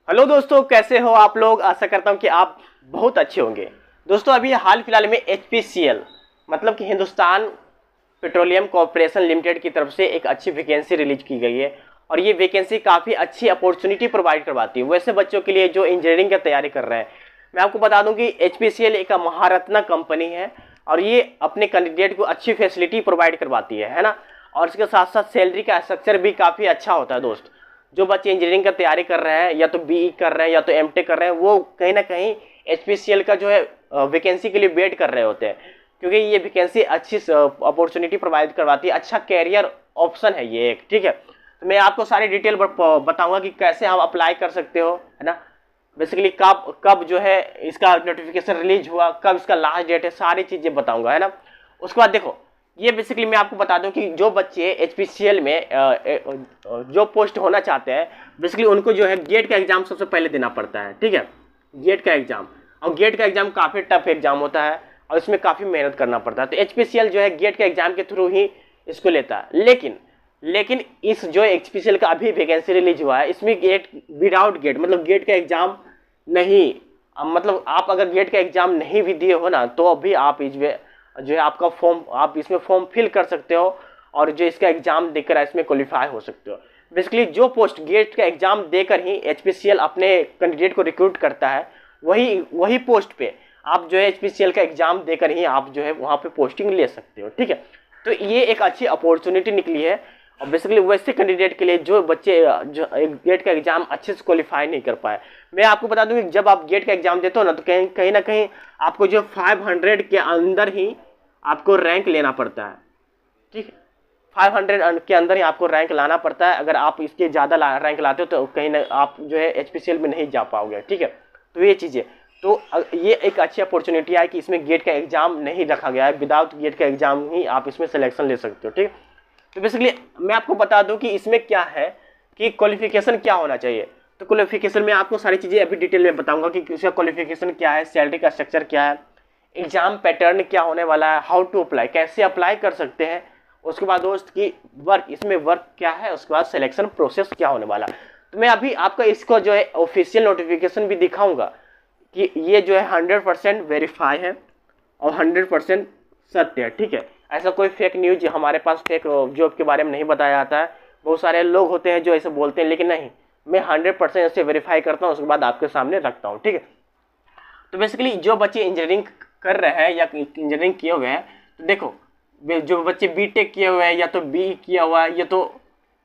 Hello दोस्तों, कैसे हो आप लोग। आशा करता हूं कि आप बहुत अच्छे होंगे। दोस्तों, अभी हाल फिलहाल में एचपीसीएल मतलब कि हिंदुस्तान पेट्रोलियम कॉर्पोरेशन लिमिटेड की तरफ से एक अच्छी वैकेंसी रिलीज की गई है और ये वैकेंसी काफ़ी अच्छी अपॉर्चुनिटी प्रोवाइड करवाती है वैसे बच्चों के लिए जो इंजीनियरिंग की तैयारी कर रहे हैं। मैं आपको बता दूं कि एचपीसीएल एक महारत्ना कंपनी है और ये अपने कैंडिडेट को अच्छी फैसिलिटी प्रोवाइड करवाती है ना। और इसके साथ साथ सैलरी का स्ट्रक्चर भी काफ़ी अच्छा होता है। दोस्त, जो बच्चे इंजीनियरिंग का तैयारी कर रहे हैं या तो बीई कर रहे हैं या तो एमटेक कर रहे हैं, वो कहीं ना कहीं एचपीसीएल का जो है वैकेंसी के लिए वेट कर रहे होते हैं, क्योंकि ये वैकेंसी अच्छी अपॉर्चुनिटी प्रोवाइड करवाती है, अच्छा कैरियर ऑप्शन है ये एक। ठीक है, तो मैं आपको सारी डिटेल बताऊंगा कि कैसे हम अप्लाई कर सकते हो, है ना। बेसिकली कब कब जो है इसका नोटिफिकेशन रिलीज हुआ, कब इसका लास्ट डेट है, सारी चीज़ें बताऊंगा, है ना। उसके बाद देखो, ये बेसिकली मैं आपको बता दूं कि जो बच्चे एचपीसीएल में जो पोस्ट होना चाहते हैं, बेसिकली उनको जो है गेट का एग्जाम सबसे पहले देना पड़ता है। ठीक है, गेट का एग्जाम, और गेट का एग्जाम काफ़ी टफ एग्जाम होता है और इसमें काफ़ी मेहनत करना पड़ता है। तो एचपीसीएल जो है गेट के एग्जाम के थ्रू ही इसको लेता है। लेकिन इस जो एचपीसीएल का अभी वैकेंसी रिलीज हुआ है, इसमें गेट विदाउट गेट मतलब गेट का एग्जाम नहीं, मतलब आप अगर गेट का एग्जाम नहीं भी दिए हो ना, तो अभी आप इस जो है आपका फॉर्म, आप इसमें फॉर्म फिल कर सकते हो और जो इसका एग्जाम देकर इसमें क्वालिफाई हो सकते हो। बेसिकली जो पोस्ट गेट का एग्जाम देकर ही एचपीसीएल अपने कैंडिडेट को रिक्रूट करता है, वही पोस्ट पे आप जो है एचपीसीएल का एग्जाम देकर ही आप जो है वहाँ पे पोस्टिंग ले सकते हो। ठीक है, तो ये एक अच्छी अपॉर्चुनिटी निकली है। और बेसिकली वैसे कैंडिडेट के लिए जो बच्चे जो गेट का एग्जाम अच्छे से क्वालिफाई नहीं कर पाए, मैं आपको बता दूं कि जब आप गेट का एग्जाम देते हो ना, तो कहीं कहीं ना कहीं आपको जो 500 के अंदर ही आपको रैंक लेना पड़ता है। ठीक है, 500 के अंदर ही आपको रैंक लाना पड़ता है। अगर आप इसके ज़्यादा रैंक लाते हो तो कहीं ना आप जो है एचपीसीएल में नहीं जा पाओगे। ठीक है, तो ये चीज़ें, तो ये एक अच्छी अपॉर्चुनिटी है कि इसमें गेट का एग्जाम नहीं रखा गया है, विदाउट गेट का एग्जाम ही आप इसमें सिलेक्शन ले सकते हो। ठीक है, तो बेसिकली मैं आपको बता दूं कि इसमें क्या है कि क्वालिफिकेशन क्या होना चाहिए। तो क्वालिफिकेशन में आपको सारी चीज़ें अभी डिटेल में बताऊंगा कि इसका क्वालिफिकेशन क्या है, सैलरी का स्ट्रक्चर क्या है, एग्जाम पैटर्न क्या होने वाला है, हाउ टू अप्लाई, कैसे अप्लाई कर सकते हैं। उसके बाद दोस्त की वर्क, इसमें वर्क क्या है, उसके बाद सिलेक्शन प्रोसेस क्या होने वाला है। तो मैं अभी आपका इसको जो है ऑफिशियल नोटिफिकेशन भी दिखाऊंगा कि ये जो है 100% वेरीफाई है और 100% सत्य है। ठीक है, ऐसा कोई फेक न्यूज हमारे पास फेक जॉब के बारे में नहीं बताया जाता है। बहुत सारे लोग होते हैं जो ऐसे बोलते हैं, लेकिन नहीं, मैं 100% ऐसे वेरीफाई करता हूँ, उसके बाद आपके सामने रखता हूँ। ठीक है, तो बेसिकली जो बच्चे इंजीनियरिंग कर रहे हैं या इंजीनियरिंग किए हुए हैं, तो देखो, जो बच्चे बीटेक किए हुए हैं या तो बी किया हुआ है या तो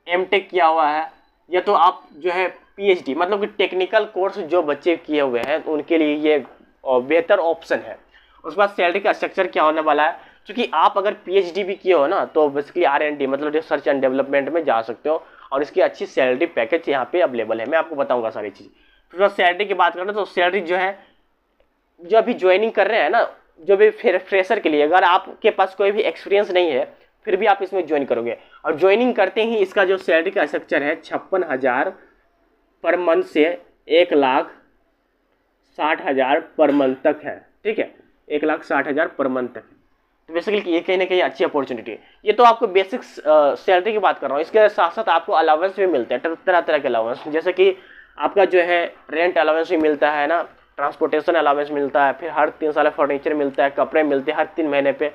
एमटेक किया हुआ है या तो आप जो है पीएचडी मतलब कि टेक्निकल कोर्स जो बच्चे किए हुए हैं, तो उनके लिए ये बेहतर ऑप्शन है। उसके बाद सैलरी का स्ट्रक्चर क्या होने वाला है, क्योंकि आप अगर पीएचडी भी किए हो ना, तो बेसिकली आरएनडी मतलब रिसर्च एंड डेवलपमेंट में जा सकते हो और इसकी अच्छी सैलरी पैकेज यहाँ पे अवेलेबल है। मैं आपको बताऊंगा सारी चीज़। फिर सैलरी की बात करें तो सैलरी जो है, जो अभी ज्वाइनिंग कर रहे हैं ना, जो भी फ्रेशर के लिए, अगर आपके पास कोई भी एक्सपीरियंस नहीं है फिर भी आप इसमें ज्वाइन करोगे, और ज्वाइनिंग करते ही इसका जो सैलरी का स्ट्रक्चर है 56,000 पर मंथ से 1,60,000 पर मंथ तक है। ठीक है, 1,60,000 पर मंथ तक। तो बेसिकली ये कहीं ना कहीं अच्छी अपॉर्चुनिटी है। ये तो आपको बेसिक सैलरी की बात कर रहा हूँ। इसके साथ साथ आपको अलाउंस भी मिलते हैं, तरह तरह के अलाउंस, जैसे कि आपका जो है रेंट अलाउंस भी मिलता है ना, ट्रांसपोर्टेशन अलाउंस मिलता है, फिर हर 3 साल फर्नीचर मिलता है, कपड़े मिलते हैं हर 3 महीने पे, है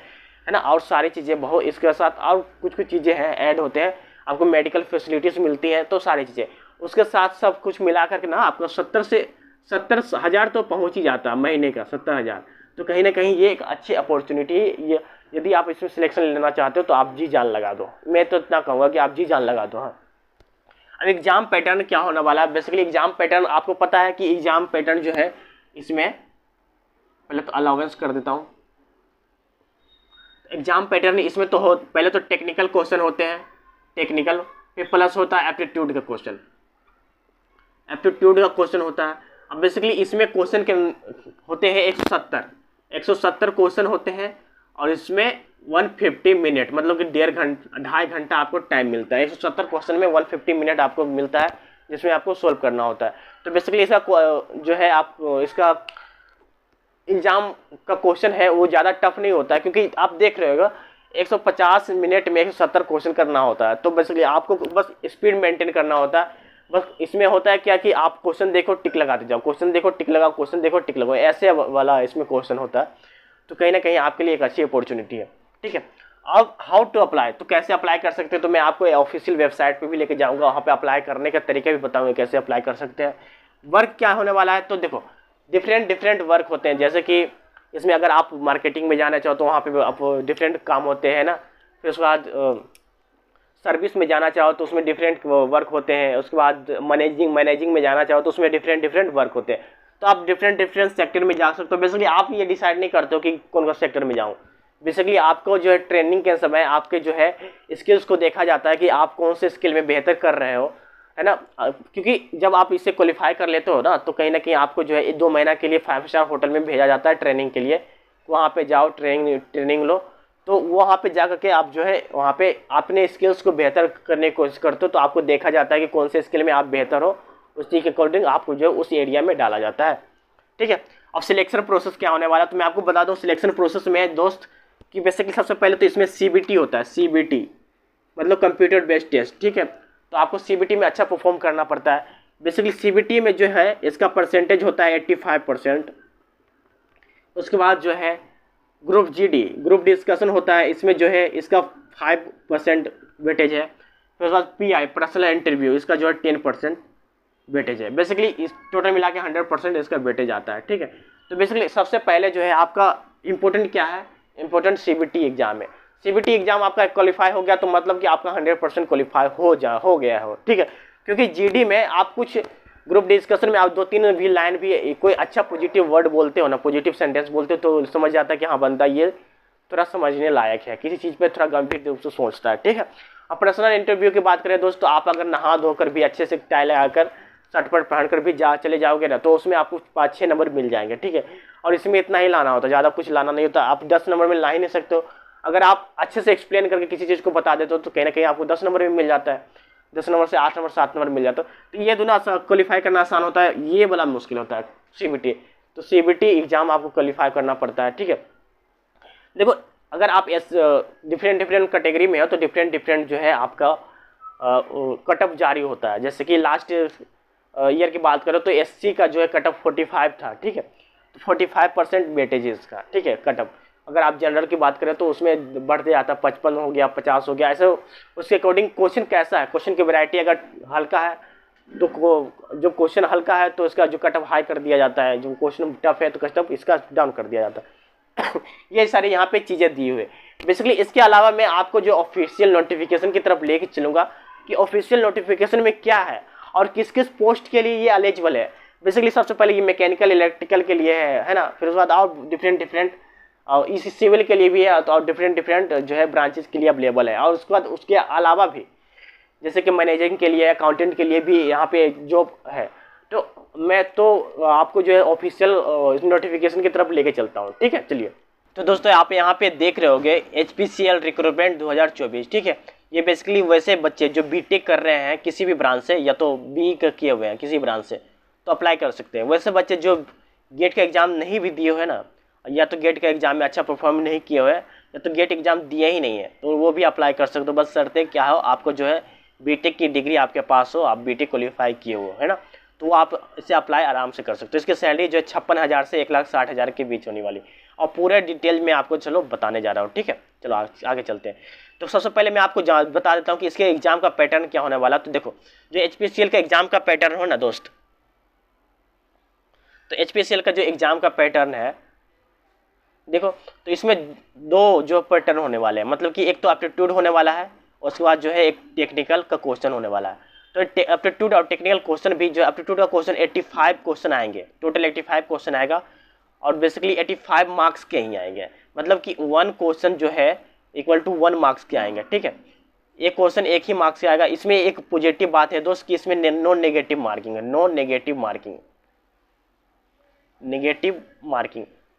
ना, और सारी चीज़ें बहुत, इसके साथ और कुछ चीज़ें हैं ऐड होते हैं, आपको मेडिकल फैसिलिटीज़ मिलती हैं, तो सारी चीज़ें उसके साथ सब कुछ मिला करके ना आपको 70,000 तो पहुँच ही जाता है महीने का, 70,000। तो कहीं ना कहीं ये एक अच्छी अपॉर्चुनिटी, ये यदि आप इसमें सिलेक्शन लेना चाहते हो तो आप जी जान लगा दो। मैं तो इतना कहूँगा कि आप जी जान लगा दो। हाँ, अब एग्जाम पैटर्न क्या होने वाला है। बेसिकली एग्जाम पैटर्न आपको पता है कि एग्जाम पैटर्न जो है, इसमें पहले तो अलाउंस कर देता हूँ। एग्जाम पैटर्न इसमें तो पहले तो टेक्निकल क्वेश्चन होते हैं, टेक्निकल, फिर प्लस होता है एप्टीट्यूड का क्वेश्चन, एप्टीट्यूड का क्वेश्चन होता है। अब बेसिकली इसमें क्वेश्चन के होते हैं 170 क्वेश्चन होते हैं, और इसमें 150 मिनट मतलब कि 2.5 घंटा आपको टाइम मिलता है। 170 क्वेश्चन में 150 मिनट आपको मिलता है, जिसमें आपको सोल्व करना होता है। तो बेसिकली इसका जो है आप इसका एग्जाम का क्वेश्चन है वो ज़्यादा टफ नहीं होता है, क्योंकि आप देख रहे होगा 150 मिनट में 170 क्वेश्चन करना होता है। तो बेसिकली आपको बस स्पीड मेंटेन करना होता है, बस इसमें होता है क्या कि आप क्वेश्चन देखो टिक लगाते जाओ, क्वेश्चन देखो टिक लगाओ, क्वेश्चन देखो टिक लगाओ, ऐसे वाला इसमें क्वेश्चन होता है। तो कहीं ना कहीं आपके लिए एक अच्छी अपॉर्चुनिटी है, ठीक है। अब हाउ टू अप्लाई, तो कैसे अप्लाई कर सकते हैं, तो मैं आपको ऑफिशियल वेबसाइट पे भी लेके जाऊंगा, वहाँ पे अप्लाई करने का तरीका भी बताऊंगा कैसे अप्लाई कर सकते हैं। वर्क क्या होने वाला है, तो देखो डिफरेंट वर्क होते हैं, जैसे कि इसमें अगर आप मार्केटिंग में जाना चाहो तो वहाँ पे आप डिफरेंट काम होते हैं ना। फिर उसके बाद सर्विस में जाना चाहो तो उसमें डिफरेंट वर्क होते हैं। उसके बाद मैनेजिंग में जाना चाहो तो उसमें डिफरेंट वर्क होते हैं। तो आप डिफरेंट सेक्टर में जा सकते हो। बेसिकली आप ये डिसाइड नहीं करते हो कि कौन सा सेक्टर में जाऊँ। बेसिकली आपको जो है ट्रेनिंग के समय आपके जो है स्किल्स को देखा जाता है कि आप कौन से स्किल में बेहतर कर रहे हो, है ना। क्योंकि जब आप इससे क्वालिफाई कर लेते हो ना तो कहीं ना कहीं आपको जो है 2 महीना के लिए 5 स्टार होटल में भेजा जाता है ट्रेनिंग के लिए। वहाँ पे जाओ, ट्रेनिंग लो, तो वहाँ पे जा करके आप जो है वहाँ पे अपने स्किल्स को बेहतर करने की कोशिश करते हो। तो आपको देखा जाता है कि कौन से स्किल में आप बेहतर हो, उसी के अकॉर्डिंग आपको जो है उस एरिया में डाला जाता है, ठीक है। अब सिलेक्शन प्रोसेस क्या होने वाला है, तो मैं आपको बता दूं सिलेक्शन प्रोसेस में दोस्त कि बेसिकली सबसे पहले तो इसमें CBT होता है। CBT मतलब कंप्यूटर बेस्ड टेस्ट, ठीक है। तो आपको CBT में अच्छा परफॉर्म करना पड़ता है। बेसिकली CBT में जो है इसका परसेंटेज होता है 85%। उसके बाद जो है ग्रुप डिस्कशन होता है, इसमें जो है इसका 5% वेटेज है। फिर उसके बाद PI पर्सनल इंटरव्यू, इसका जो है 10% वेटेज है। बेसिकली इस टोटल मिला के 100% इसका वेटेज आता है, ठीक है। तो बेसिकली सबसे पहले जो है आपका इम्पोर्टेंट क्या है, इम्पोर्टेंट CBT एग्जाम है। CBT एग्जाम आपका क्वालिफाई हो गया तो मतलब कि आपका 100% क्वालिफाई हो गया हो, ठीक है। क्योंकि GD में आप कुछ ग्रुप डिस्कशन में आप 2-3 भी लाइन भी कोई अच्छा पॉजिटिव वर्ड बोलते हो ना, पॉजिटिव सेंटेंस बोलते हो तो समझ जाता है कि हाँ बंदा ये थोड़ा समझने लायक है, किसी चीज़ पे थोड़ा गंभीर रूप से सोचता है, ठीक है। अब पर्सनल इंटरव्यू की बात करें दोस्तों, आप अगर नहा धोकर भी अच्छे से टाई लगाकर शर्ट पर पहनकर भी चले जाओगे ना तो उसमें आपको 5-6 नंबर मिल जाएंगे, ठीक है। और इसमें इतना ही लाना होता है, ज़्यादा कुछ लाना नहीं होता। आप 10 नंबर में ला ही नहीं सकते हो। अगर आप अच्छे से एक्सप्लेन करके किसी चीज़ को बता देते हो तो कहीं ना कहीं आपको 10 नंबर भी मिल जाता है, 10 नंबर से 8 नंबर 7 नंबर मिल जाता है। तो ये दोनों क्वालिफाई करना आसान होता है, ये वाला मुश्किल होता है CBT। तो CBT एग्जाम आपको क्वालिफाई करना पड़ता है, ठीक है। देखो अगर आप डिफरेंट कैटेगरी में हो तो डिफरेंट जो है आपका कटअप जारी होता है। जैसे कि लास्ट ईयर की बात करो तो SC का जो है कटअप 45 था, ठीक है। तो 45% वेटेज है इसका, ठीक है, कटअप। अगर आप जनरल की बात करें तो उसमें बढ़ते जाता है, 55 हो गया, 50 हो गया, ऐसे उसके अकॉर्डिंग क्वेश्चन कैसा है, क्वेश्चन की वैरायटी अगर हल्का है तो जो क्वेश्चन हल्का है तो इसका जो कटअप हाई कर दिया जाता है, जो क्वेश्चन टफ है तो कटअप इसका डाउन कर दिया जाता है। ये सारी यहाँ पे चीज़ें दी हुई। बेसिकली इसके अलावा मैं आपको जो ऑफिशियल नोटिफिकेशन की तरफ लेके चलूँगा कि ऑफिशियल नोटिफिकेशन में क्या है और किस किस पोस्ट के लिए ये एलिजिबल है। बेसिकली सबसे पहले ये मैकेनिकल इलेक्ट्रिकल के लिए है ना। फिर उसके बाद और डिफरेंट और इसी सिविल के लिए भी है, तो और डिफरेंट जो है ब्रांचेस के लिए अवेलेबल है। और उसके बाद उसके अलावा भी जैसे कि मैनेजिंग के लिए, अकाउंटेंट के लिए भी यहाँ पे जॉब है। तो मैं तो आपको जो है ऑफिशियल नोटिफिकेशन की तरफ लेके चलता हूँ, ठीक है। चलिए तो दोस्तों आप यहाँ पे देख रहे होगे HPCL रिक्रूटमेंट 2024, ठीक है। ये बेसिकली वैसे बच्चे जो BTech कर रहे हैं किसी भी ब्रांच से या तो BE किए हुए हैं किसी ब्रांच से तो अप्लाई कर सकते हैं। वैसे बच्चे जो गेट का एग्ज़ाम नहीं भी दिए हुए ना, या तो गेट का एग्ज़ाम में अच्छा परफॉर्म नहीं किए हुए या तो गेट एग्ज़ाम दिए ही नहीं है तो वो भी अप्लाई कर सकते हो। बस शर्तें क्या हो, आपको जो है BTech की डिग्री आपके पास हो, आप BTech क्वालिफाई किए हो, है ना। तो वो आप इसे अप्लाई आराम से कर सकते हो। इसकी सैलरी जो है 56,000 से 1,60,000 के बीच होने वाली। और पूरे डिटेल में आपको चलो बताने जा रहा हूँ, ठीक है। चलो आगे चलते हैं। तो सबसे पहले मैं आपको बता देता हूँ कि इसके एग्जाम का पैटर्न क्या होने वाला। तो देखो जो HPCL का एग्जाम का पैटर्न हो ना दोस्त, तो HPCL का जो एग्जाम का पैटर्न है देखो, तो इसमें 2 जो पैटर्न होने वाले हैं, मतलब कि एक तो एप्टीट्यूड होने वाला है, उसके बाद जो है एक टेक्निकल का क्वेश्चन होने वाला है। तो एप्टीट्यूड और टेक्निकल क्वेश्चन भी, जो एप्टीट्यूड का क्वेश्चन 85 क्वेश्चन आएंगे, टोटल 85 क्वेश्चन आएगा और बेसिकली 85 मार्क्स के ही आएंगे। मतलब कि 1 क्वेश्चन जो है इक्वल टू 1 मार्क्स के आएंगे, ठीक है। एक क्वेश्चन 1 ही मार्क्स से आएगा। इसमें एक पॉजिटिव बात है दोस्त कि इसमें नो नेगेटिव मार्किंग है, नो नेगेटिव मार्किंग।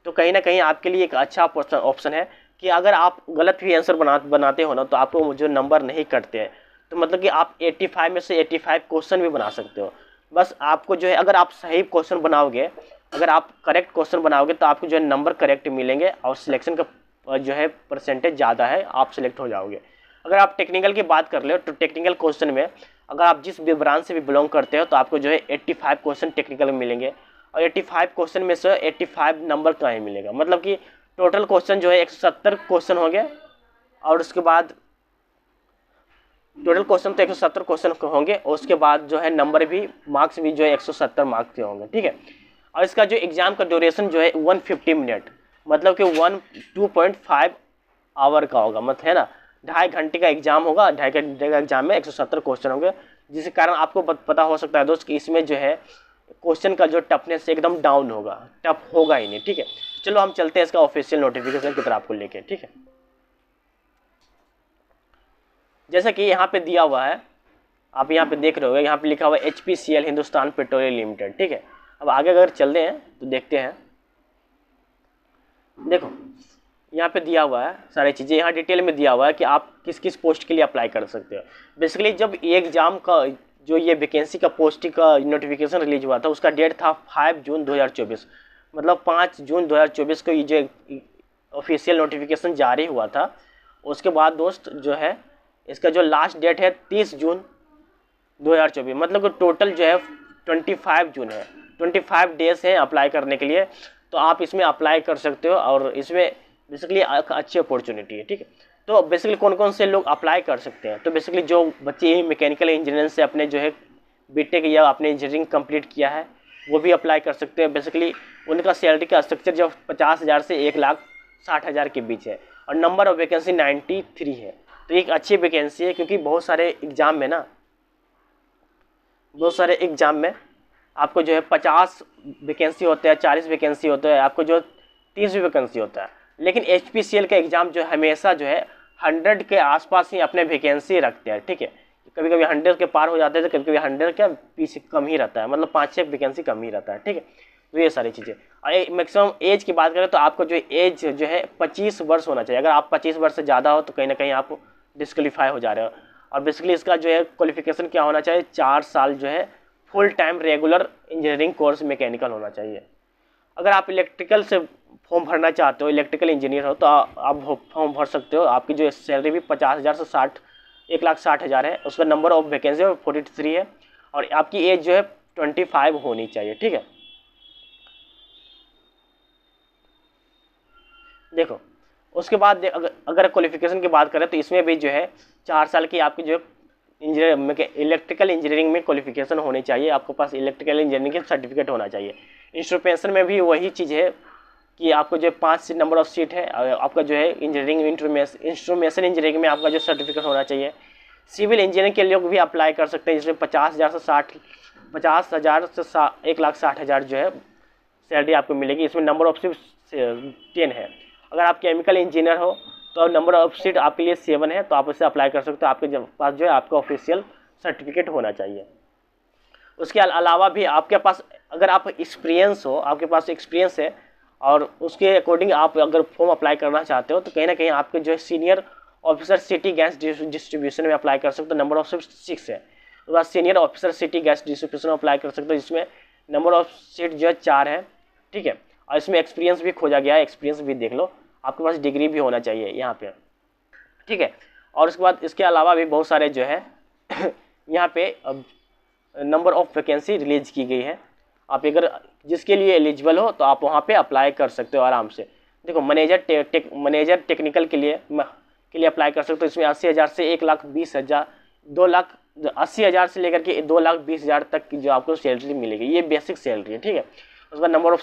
तो कहीं ना कहीं आपके लिए एक अच्छा ऑप्शन है कि अगर आप गलत भी आंसर बनाते हो ना तो आपको जो नंबर नहीं कटते हैं, तो मतलब कि आप 85 में से 85 क्वेश्चन भी बना सकते हो। बस आपको जो है अगर आप सही क्वेश्चन बनाओगे, अगर आप करेक्ट क्वेश्चन बनाओगे तो आपको जो है नंबर करेक्ट मिलेंगे और सिलेक्शन का जो है परसेंटेज ज़्यादा है, आप सिलेक्ट हो जाओगे। अगर आप टेक्निकल की बात कर ले तो टेक्निकल क्वेश्चन में अगर आप जिस भी ब्रांच से भी बिलोंग करते हो तो आपको जो है 85 क्वेश्चन टेक्निकल में मिलेंगे, और 85 क्वेश्चन में से 85 नंबर का ही मिलेगा। मतलब कि टोटल क्वेश्चन जो है 170 क्वेश्चन हो गया, और उसके बाद टोटल क्वेश्चन तो 170 क्वेश्चन होंगे, और उसके बाद जो है नंबर भी, मार्क्स भी जो है 170 मार्क्स के होंगे, ठीक है। और इसका जो एग्जाम का ड्यूरेशन जो है 150 मिनट, मतलब कि 2.5 आवर का होगा, मतलब है ना, 2.5 घंटे का एग्जाम होगा। 2.5 घंटे का एग्जाम में 170 क्वेश्चन होंगे, जिसके कारण आपको पता हो सकता है दोस्त कि इसमें जो है क्वेश्चन का जो टफनेस एकदम डाउन होगा, टफ होगा ही नहीं, ठीक है। चलो हम चलते हैं इसका ऑफिशियल नोटिफिकेशन की तरफ आपको लेके, ठीक है। जैसा कि यहाँ पे दिया हुआ है, आप यहाँ पे देख रहे हो, यहाँ पे लिखा हुआ है HPCL हिंदुस्तान पेट्रोलियम लिमिटेड, ठीक है। अब आगे अगर चलते हैं तो देखते हैं, देखो यहाँ पे दिया हुआ है सारी चीज़ें, यहाँ डिटेल में दिया हुआ है कि आप किस किस पोस्ट के लिए अप्लाई कर सकते हो। बेसिकली जब ये एग्ज़ाम का जो ये वैकेंसी का पोस्ट का नोटिफिकेशन रिलीज हुआ था, उसका डेट था 5 जून 2024, मतलब 5 जून 2024 को ये जो ऑफिशियल नोटिफिकेशन जारी हुआ था। उसके बाद दोस्त जो है इसका जो लास्ट डेट है 30 जून 2024, मतलब कि टोटल जो है 25 जून है, 25 डेज हैं अप्लाई करने के लिए। तो आप इसमें अप्लाई कर सकते हो, और इसमें बेसिकली अच्छी अपॉर्चुनिटी है, ठीक है। तो बेसिकली कौन कौन से लोग अप्लाई कर सकते हैं, तो बेसिकली जो बच्चे मैकेनिकल इंजीनियरिंग से अपने जो है बीटेक या अपने इंजीनियरिंग कंप्लीट किया है वो भी अप्लाई कर सकते हैं। बेसिकली उनका सैलरी का स्ट्रक्चर जो 50,000 से 1,60,000 के बीच है, और नंबर ऑफ वैकेंसी 93 है। तो एक अच्छी वैकेंसी है, क्योंकि बहुत सारे एग्ज़ाम में आपको जो है 50 वैकेंसी होते हैं, 40 वैकेंसी होते हैं, आपको जो 30 भी वैकेंसी होता है। लेकिन HPCL का एग्ज़ाम जो हमेशा जो है 100 के आसपास ही अपने वैकेंसी रखते हैं, ठीक है। कभी कभी 100 के पार हो जाते हैं, तो कभी कभी 100 के पीछे कम ही रहता है, मतलब 5-6 वैकेंसी कम ही रहता है, ठीक है। तो ये सारी चीज़ें। और मैक्सिमम एज की बात करें तो आपको जो एज जो है 25 वर्ष होना चाहिए। अगर आप 25 वर्ष से ज़्यादा हो तो कहीं ना कहीं आप डिस्क्वालीफाई हो जा रहे हो। और बेसिकली इसका जो है क्वालिफिकेशन क्या होना चाहिए, 4 साल जो है full time regular engineering course mechanical होना चाहिए। अगर आप इलेक्ट्रिकल से फॉर्म भरना चाहते हो, इलेक्ट्रिकल इंजीनियर हो, तो आप फॉर्म भर सकते हो। आपकी जो सैलरी भी 50,000 से 1,60,000 है। उसका नंबर ऑफ वैकेंसी 43 है, और आपकी एज जो है 25 होनी चाहिए, ठीक है। देखो उसके बाद अगर क्वालिफिकेशन की बात करें तो इसमें भी जो है 4 साल की आपकी जो इलेक्ट्रिकल इंजीनियरिंग में क्वालिफिकेशन होनी चाहिए। आपके पास इलेक्ट्रिकल इंजीनियरिंग का सर्टिफिकेट होना चाहिए। इंस्ट्रूमेंटेशन में भी वही चीज़ है कि आपको जो 5 नंबर ऑफ सीट है, आपका जो है इंजीनियरिंग इंस्ट्रूमेंटेशन इंजीनियरिंग में आपका जो सर्टिफिकेट होना चाहिए। सिविल इंजीनियरिंग के लोग भी अप्लाई कर सकते हैं, जिसमें 50,000 से 1,60,000 जो है सैलरी आपको मिलेगी। इसमें नंबर ऑफ सीट 10 है। अगर आप केमिकल इंजीनियर हो तो नंबर ऑफ सीट आपके लिए 7 है, तो आप उससे अप्लाई कर सकते हो। आपके पास जो है आपका ऑफिशियल सर्टिफिकेट होना चाहिए। उसके अलावा भी आपके पास अगर आप एक्सपीरियंस हो, आपके पास एक्सपीरियंस है और उसके अकॉर्डिंग आप अगर फॉर्म अप्लाई करना चाहते हो, तो कहीं ना कहीं आपके जो है senior officer city gas distribution में अप्लाई कर सकते हो। नंबर ऑफ सीट 6 है। उसके बाद senior officer city gas distribution में अप्लाई कर सकते हो, जिसमें नंबर ऑफ सीट जो है 4 है, ठीक है। और इसमें एक्सपीरियंस भी खोजा गया है, एक्सपीरियंस भी देख लो। आपके पास डिग्री भी होना चाहिए यहाँ पे, ठीक है। और उसके बाद इसके अलावा भी बहुत सारे जो है यहाँ पे नंबर ऑफ वैकेंसी रिलीज की गई है। आप अगर जिसके लिए एलिजिबल हो तो आप वहाँ पे अप्लाई कर सकते हो आराम से। देखो मैनेजर टेक्निकल के लिए अप्लाई कर सकते हो। इसमें 80,000 से 1,20,000 2,80,000 से लेकर के 2,20,000 तक की जो आपको सैलरी मिलेगी, ये बेसिक सैलरी है, ठीक है। उसके बाद नंबर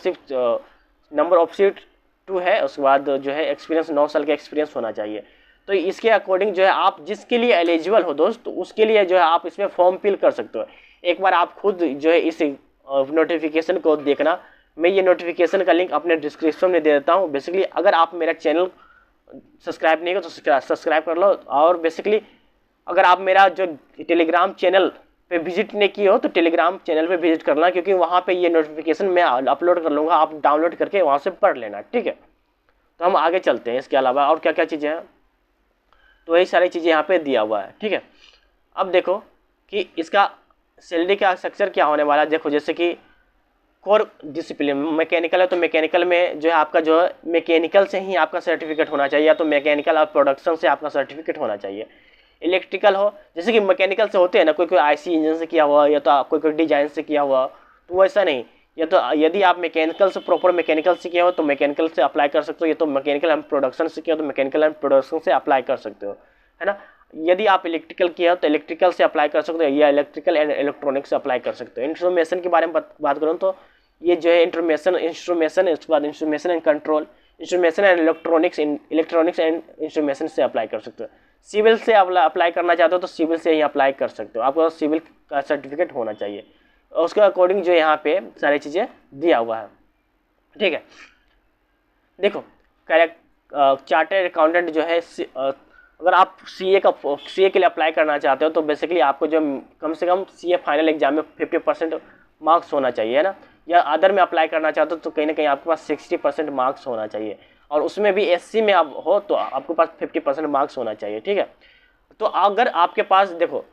ऑफ सीट 2 है। उसके बाद जो है एक्सपीरियंस 9 साल का एक्सपीरियंस होना चाहिए। तो इसके अकॉर्डिंग जो है आप जिसके लिए एलिजिबल हो दोस्त, तो उसके लिए जो है आप इसमें फॉर्म फिल कर सकते हो। एक बार आप खुद जो है इस नोटिफिकेशन को देखना। मैं ये नोटिफिकेशन का लिंक अपने डिस्क्रिप्शन में दे देता हूँ। बेसिकली अगर आप मेरा चैनल सब्सक्राइब नहीं हो तो सब्सक्राइब कर लो। और बेसिकली अगर आप मेरा जो टेलीग्राम चैनल पे विजिट नहीं किए हो तो टेलीग्राम चैनल पे विजिट करना, क्योंकि वहाँ पे ये नोटिफिकेशन मैं अपलोड कर लूँगा। आप डाउनलोड करके वहाँ से पढ़ लेना, ठीक है। तो हम आगे चलते हैं। इसके अलावा और क्या क्या चीज़ें हैं, तो यही सारी चीज़ें यहाँ पे दिया हुआ है, ठीक है। अब देखो कि इसका सैलरी का स्ट्रक्चर क्या होने वाला है। देखो जैसे कि कोर डिसिप्लिन मैकेनिकल है, तो मैकेनिकल में जो है आपका जो है मैकेनिकल से ही आपका सर्टिफिकेट होना चाहिए, या तो मैकेनिकल और प्रोडक्शन से आपका सर्टिफिकेट होना चाहिए। इलेक्ट्रिकल हो, जैसे कि मैकेनिकल से होते हैं ना, कोई कोई आईसी इंजन से किया हुआ, या तो कोई कोई डिजाइन से किया हुआ, तो वैसा नहीं। या तो यदि आप मैकेनिकल से प्रॉपर मैकेनिकल से किया हो तो मैकेनिकल से अप्लाई कर सकते हो, या तो मैकेनिकल एंड प्रोडक्शन से किया हो तो मैकेनिकल एंड प्रोडक्शन से अप्लाई कर सकते हो, है ना। यदि आप इलेक्ट्रिकल किया हो तो इलेक्ट्रिकल से अप्लाई कर सकते हो, या इलेक्ट्रिकल एंड इलेक्ट्रॉनिक्स से अप्लाई कर सकते हो। इंस्ट्रूमेशन के बारे में बात करूँ तो ये जो है इंस्ट्रूमेशन, उसके बाद instrumentation and control, instrumentation and electronics and instrumentation से अप्लाई कर सकते हो। सिविल से अप्लाई करना चाहते हो तो सिविल से ही अप्लाई कर सकते हो, आपको सिविल का सर्टिफिकेट होना चाहिए, और उसके अकॉर्डिंग जो यहाँ पे सारी चीज़ें दिया हुआ है, ठीक है। देखो चार्टर्ड अकाउंटेंट जो है, अगर आप सीए के लिए अप्लाई करना चाहते हो तो बेसिकली आपको जो कम से कम सीए फाइनल एग्जाम में 50% मार्क्स होना चाहिए, है ना। या अदर में अप्लाई करना चाहते हो तो कहीं ना कहीं आपके पास 60% मार्क्स होना चाहिए, और उसमें भी एससी में आप हो तो आपके पास 50% मार्क्स होना चाहिए, ठीक है। तो अगर आपके पास देखो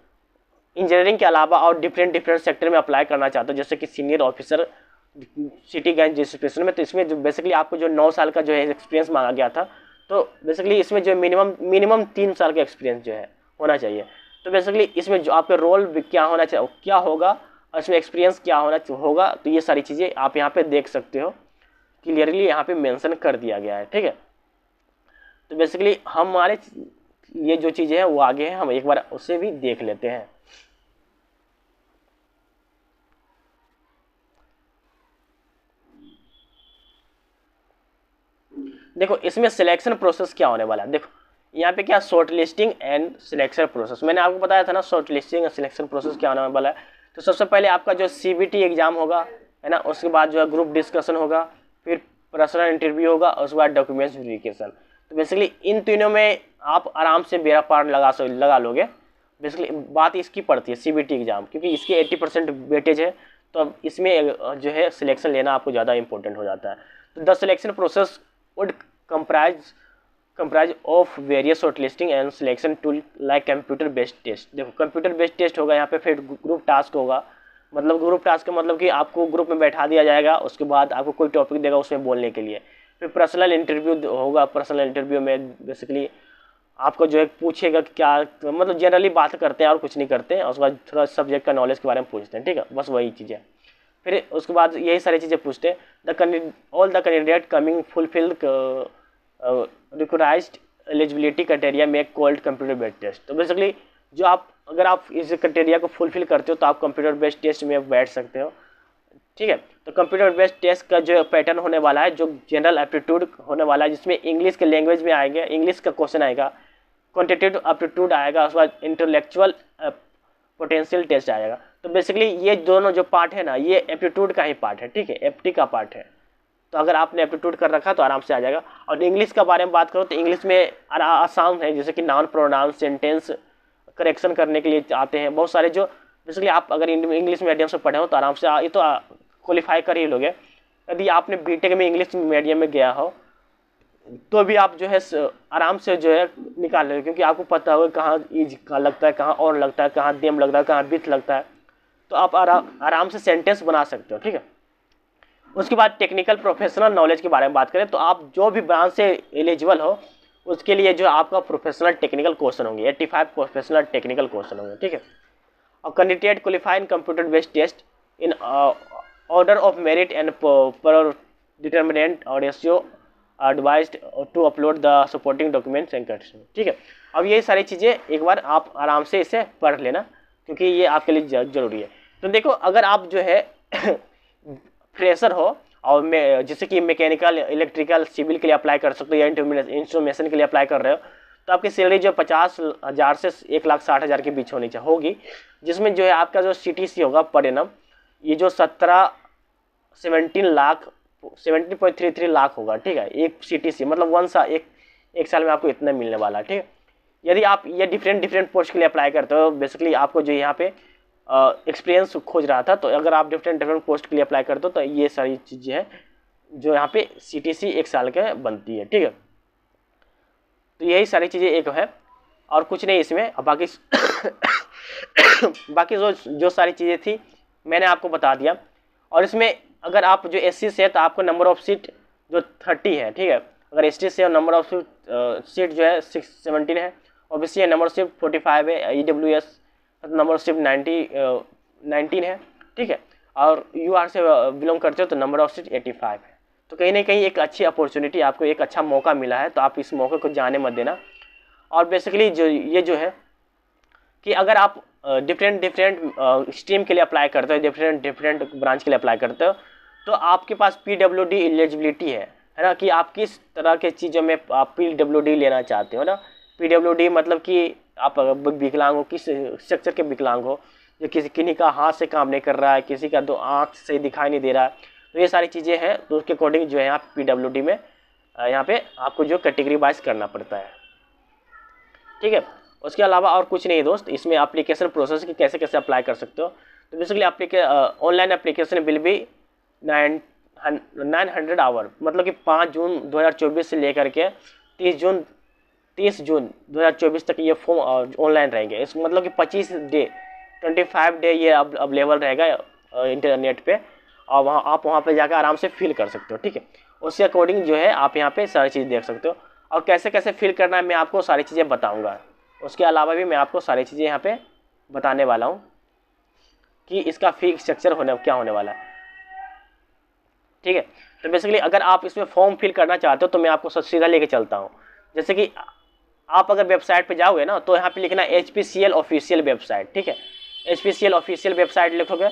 इंजीनियरिंग के अलावा और डिफरेंट सेक्टर में अप्लाई करना चाहते हो, जैसे कि senior officer city gas distribution में, तो इसमें जो बेसिकली आपको जो 9 साल का जो है एक्सपीरियंस मांगा गया था, तो बेसिकली इसमें जो मिनिमम 3 साल का एक्सपीरियंस जो है होना चाहिए। तो बेसिकली इसमें जो आपका रोल क्या होना चाहिए, क्या होगा, और इसमें एक्सपीरियंस क्या होगा, तो ये सारी चीज़ें आप यहाँ पे देख सकते हो, क्लियरली यहाँ पे मेंशन कर दिया गया है, ठीक है। तो बेसिकली हमारे ये जो चीज़ें हैं वो आगे हैं, हम एक बार उसे भी देख लेते हैं। देखो इसमें सिलेक्शन प्रोसेस क्या होने वाला है। देखो यहाँ पे क्या, short listing and selection process, मैंने आपको बताया था ना शॉर्ट लिस्टिंग और सिलेक्शन प्रोसेस क्या होने वाला है। तो सबसे पहले आपका जो सीबीटी एग्जाम होगा, है ना, उसके बाद जो है ग्रुप डिस्कशन होगा, फिर पर्सनल इंटरव्यू होगा, और उसके बाद डॉक्यूमेंट्स वेरिफिकेशन। तो बेसिकली इन तीनों में आप आराम से बेड़ा पार लगा लोगे। बेसिकली बात इसकी पड़ती है सीबीटी एग्जाम, क्योंकि इसकी 80% वेटेज है, तो अब इसमें जो है सिलेक्शन लेना आपको ज़्यादा इंपॉर्टेंट हो जाता है। तो the selection process would comprise of various shortlisting and selection tool like computer based test। देखो कंप्यूटर बेस्ड टेस्ट होगा यहाँ पे, फिर ग्रुप टास्क होगा, मतलब ग्रुप टास्क का मतलब कि आपको ग्रुप में बैठा दिया जाएगा, उसके बाद आपको कोई टॉपिक देगा उसमें बोलने के लिए, फिर पर्सनल इंटरव्यू होगा। पर्सनल इंटरव्यू में बेसिकली आपको जो है पूछेगा क्या, मतलब जनरली बात करते हैं और कुछ नहीं करते हैं, और उसके बाद थोड़ा सब्जेक्ट का नॉलेज के बारे में पूछते हैं, ठीक है, बस वही चीज़ें। फिर उसके बाद यही सारी चीज़ें पूछते हैं। All the candidate coming fulfil required eligibility criteria में कॉल्ड कंप्यूटर बेस्ड टेस्ट। तो बेसिकली जो आप अगर आप इस क्राइटेरिया को फुलफिल करते हो तो आप कंप्यूटर बेस्ड टेस्ट में बैठ सकते हो, ठीक है। तो कंप्यूटर बेस्ड टेस्ट का जो पैटर्न होने वाला है, जो जनरल एप्टीट्यूड होने वाला है, जिसमें इंग्लिश के लैंग्वेज में आएंगे, इंग्लिश का क्वेश्चन आएगा, क्वान्टिटेटिव एप्टीट्यूड आएगा, उसके बाद इंटेलेक्चुअल पोटेंशियल टेस्ट आएगा। तो बेसिकली ये दोनों जो पार्ट है ना, ये एप्टीट्यूड का ही पार्ट है, ठीक है, एप्टी का पार्ट है। तो अगर आपने एप्टीट्यूड कर रखा तो आराम से आ जाएगा। और इंग्लिश का बारे में बात करो तो इंग्लिश में आसान है, जैसे कि नाउन प्रोनाउन सेंटेंस करेक्शन करने के लिए आते हैं बहुत सारे, जो बेसिकली आप अगर इंग्लिश मीडियम से पढ़े हो तो आराम से ये तो क्वालिफाई कर ही लोगे। यदि आपने बीटेक में इंग्लिश मीडियम में गया हो तो भी आप जो है आराम से जो है निकाल लोगे, क्योंकि आपको पता होगा कहाँ ईज का लगता है, कहाँ और लगता है, कहाँ देम लगता है, कहाँ विथ लगता है, तो आप आराम से सेंटेंस बना सकते हो, ठीक है। उसके बाद टेक्निकल प्रोफेशनल नॉलेज के बारे में बात करें तो आप जो भी ब्रांच से एलिजिबल हो उसके लिए जो आपका प्रोफेशनल टेक्निकल क्वेश्चन होंगे, 85 प्रोफेशनल टेक्निकल क्वेश्चन होंगे, ठीक है। और candidate qualify in computer based test in order of merit and पर डिटर्मिनेंट और ratio advised to upload the supporting documents and condition, ठीक है। अब ये सारी चीज़ें एक बार आप आराम से इसे पढ़ लेना, क्योंकि ये आपके लिए ज़रूरी है। तो देखो अगर आप जो है फ्रेशर हो और जैसे कि मैकेनिकल, इलेक्ट्रिकल, सिविल के लिए अप्लाई कर सकते हो, या इंस्ट्रूमेशन के लिए अप्लाई कर रहे हो, तो आपकी सैलरी जो 50,000 से 1,60,000 के बीच होगी, जिसमें जो है आपका जो CTC होगा पर एनम, ये जो 17.33 लाख होगा, ठीक है, एक CTC, मतलब एक साल में आपको इतना मिलने वाला है, ठीक है। यदि आप ये डिफरेंट पोस्ट के लिए अप्लाई करते हो, बेसिकली आपको जो यहाँ पे एक्सपीरियंस खोज रहा था, तो अगर आप डिफरेंट पोस्ट के लिए अप्लाई करते हो तो ये सारी चीज़ें हैं जो यहाँ पे CTC एक साल के बनती है, ठीक है। तो यही सारी चीज़ें एक है और कुछ नहीं इसमें। अब बाकी बाकी जो सारी चीज़ें थी मैंने आपको बता दिया। और इसमें अगर आप जो SC से है तो आपको नंबर ऑफ सीट जो 30 है, ठीक है। अगर ST से नंबर ऑफ सीट जो है 17 है, ऑब्वियसली नंबर शिफ्ट 45 है, EWS नंबर शिफ्ट 19 है, ठीक है, और UR से बिलोंग करते हो तो नंबर ऑफ सीट 85 है। तो कहीं ना कहीं एक अच्छी अपॉर्चुनिटी, आपको एक अच्छा मौका मिला है, तो आप इस मौके को जाने मत देना। और बेसिकली जो है कि अगर आप डिफरेंट स्ट्रीम के लिए अप्लाई करते हो, डिफरेंट ब्रांच के लिए अप्लाई करते हो, तो आपके पास PWD एलिजिबिलिटी है ना, कि आप किस तरह के चीज़ों में आप PWD लेना चाहते हो ना। PWD मतलब कि आप विकलांग हो, किस स्ट्रक्चर के विकलांग हो, जो किन्हीं का हाथ से काम नहीं कर रहा है, किसी का 2 आँख से दिखाई नहीं दे रहा है, तो ये सारी चीज़ें हैं, तो उसके अकॉर्डिंग जो है आप PWD में यहाँ पे आपको जो कैटेगरी वाइज करना पड़ता है, ठीक है। उसके अलावा और कुछ नहीं दोस्त, इसमें एप्लीकेशन प्रोसेस की कैसे कैसे अप्लाई कर सकते हो। तो basically online application will be 900 hour, मतलब कि 5 जून 2024 से लेकर के 30 जून 2024 तक ये फॉर्म ऑनलाइन रहेंगे। इस मतलब कि 25 डे ये अवेलेबल रहेगा इंटरनेट पे, और आप वहाँ पे जाकर आराम से फिल कर सकते हो, ठीक है। उसके अकॉर्डिंग जो है आप यहाँ पे सारी चीज़ देख सकते हो, और कैसे कैसे फिल करना है मैं आपको सारी चीज़ें बताऊँगा। उसके अलावा भी मैं आपको सारी चीज़ें यहाँ पे बताने वाला हूँ कि इसका फी स्ट्रक्चर क्या होने वाला है, ठीक है। तो बेसिकली अगर आप इसमें फॉर्म फिल करना चाहते हो तो मैं आपको सीधा लेके चलता हूँ। जैसे कि आप अगर वेबसाइट पे जाओगे ना, तो यहाँ पे लिखना HPCL ऑफिशियल वेबसाइट, ठीक है। HPCL ऑफिशियल वेबसाइट लिखोगे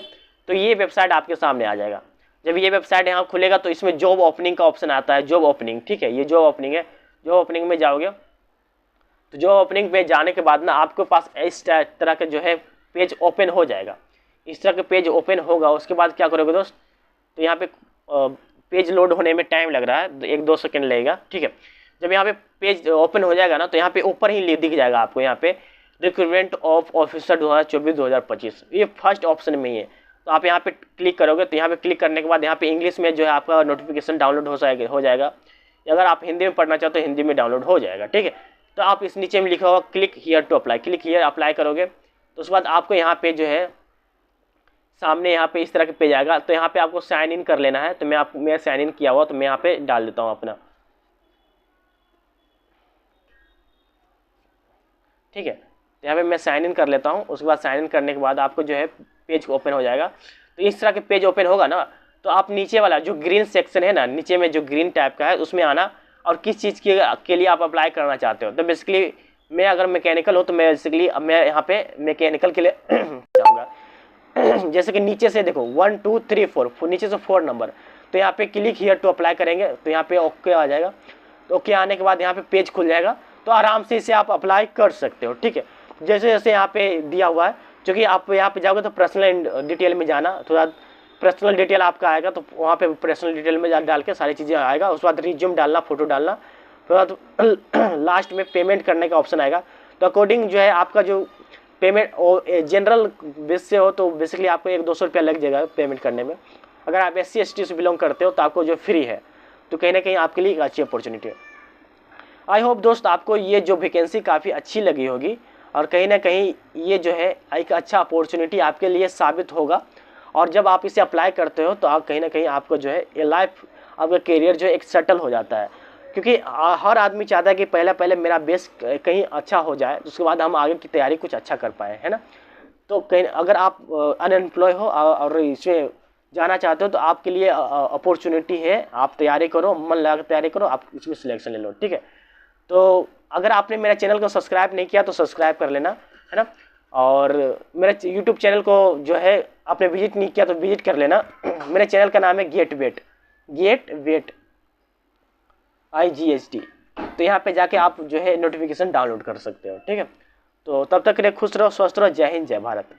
तो ये वेबसाइट आपके सामने आ जाएगा। जब ये वेबसाइट यहाँ खुलेगा तो इसमें जॉब ओपनिंग का ऑप्शन आता है, जॉब ओपनिंग, ठीक है, ये जॉब ओपनिंग है। जॉब ओपनिंग में जाओगे तो जॉब ओपनिंग में जाने के बाद ना आपके पास इस तरह का जो है पेज ओपन हो जाएगा। इस तरह का पेज ओपन होगा, उसके बाद क्या करोगे दोस्त, तो यहाँ पे पेज लोड होने में टाइम लग रहा है, 1-2 सेकेंड लगेगा, ठीक है। जब यहाँ पे पेज ओपन हो जाएगा ना, तो यहाँ पे ऊपर ही दिख जाएगा आपको, यहाँ पे रिक्रूटमेंट ऑफ ऑफिसर 2024-2025, ये फर्स्ट ऑप्शन में ही है। तो आप यहाँ पे क्लिक करोगे, तो यहाँ पे क्लिक करने के बाद यहाँ पे इंग्लिश में जो है आपका नोटिफिकेशन डाउनलोड हो जाएगा। अगर आप हिंदी में पढ़ना चाहते हो हिंदी में डाउनलोड हो जाएगा, ठीक है। तो आप इस नीचे में लिखा होगा click here to apply, click here apply करोगे, तो उसके बाद आपको यहाँ पे जो है सामने यहाँ पे इस तरह के पेज आएगा। तो यहाँ पे आपको साइन इन कर लेना है, तो मैं साइन इन किया हुआ, तो मैं यहाँ पे डाल देता हूँ अपना, ठीक है। तो यहाँ पे मैं साइन इन कर लेता हूँ। उसके बाद साइन इन करने के बाद आपको जो है पेज ओपन हो जाएगा। तो इस तरह के पेज ओपन होगा ना, तो आप नीचे वाला जो ग्रीन सेक्शन है ना, नीचे में जो ग्रीन टाइप का है उसमें आना, और किस चीज़ के लिए आप अप्लाई करना चाहते हो। तो बेसिकली मैं अगर मैकेनिकल हूँ तो मैं बेसिकली मैं यहाँ पे मैकेनिकल के लिए जाऊँगा। जैसे कि नीचे से देखो 1 2 3 4 नीचे से 4 नंबर, तो यहाँ पे क्लिक हियर टू अप्लाई करेंगे, तो यहाँ पे ओके आ जाएगा। तो ओके आने के बाद यहाँ पे पेज खुल जाएगा, तो आराम से इसे आप अप्लाई कर सकते हो, ठीक है। जैसे जैसे यहाँ पे दिया हुआ है, क्योंकि आप यहाँ पे जाओगे तो पर्सनल डिटेल में जाना, थोड़ा पर्सनल डिटेल आपका आएगा, तो वहाँ पे पर्सनल डिटेल में डाल के सारी चीज़ें आएगा। उसके बाद रिज्यूम डालना, फोटो डालना, फिर बाद लास्ट में पेमेंट करने का ऑप्शन आएगा। तो अकॉर्डिंग जो है आपका जो पेमेंट जनरल बेस से हो तो बेसिकली आपको 100-200 रुपया लग जाएगा पेमेंट करने में। अगर आप SC ST से बिलोंग करते हो तो आपको जो फ्री है, तो कहीं ना कहीं आपके लिए एक अच्छी अपॉर्चुनिटी है। आई होप दोस्त आपको ये जो वैकेंसी काफ़ी अच्छी लगी होगी, और कहीं ना कहीं ये जो है एक अच्छा अपॉर्चुनिटी आपके लिए साबित होगा। और जब आप इसे अप्लाई करते हो तो आप कहीं ना कहीं आपको जो है ये लाइफ, आपका करियर जो है एक सेटल हो जाता है। क्योंकि हर आदमी चाहता है कि पहले मेरा बेस कहीं अच्छा हो जाए, उसके बाद हम आगे की तैयारी कुछ अच्छा कर पाए, है ना। तो कहीं अगर आप अनएम्प्लॉय हो और इसमें जाना चाहते हो तो आपके लिए अपॉर्चुनिटी है, आप तैयारी करो, मन लगा कर तैयारी करो, आप इसमें सिलेक्शन ले लो, ठीक है। तो अगर आपने मेरे चैनल को सब्सक्राइब नहीं किया तो सब्सक्राइब कर लेना, है ना। और मेरे यूट्यूब चैनल को जो है आपने विजिट नहीं किया तो विजिट कर लेना। मेरे चैनल का नाम है गेट वेट IGHT। तो यहाँ पे जाके आप जो है नोटिफिकेशन डाउनलोड कर सकते हो, ठीक है। तो तब तक के लिए खुश रहो, स्वस्थ रहो, जय हिंद, जय भारत।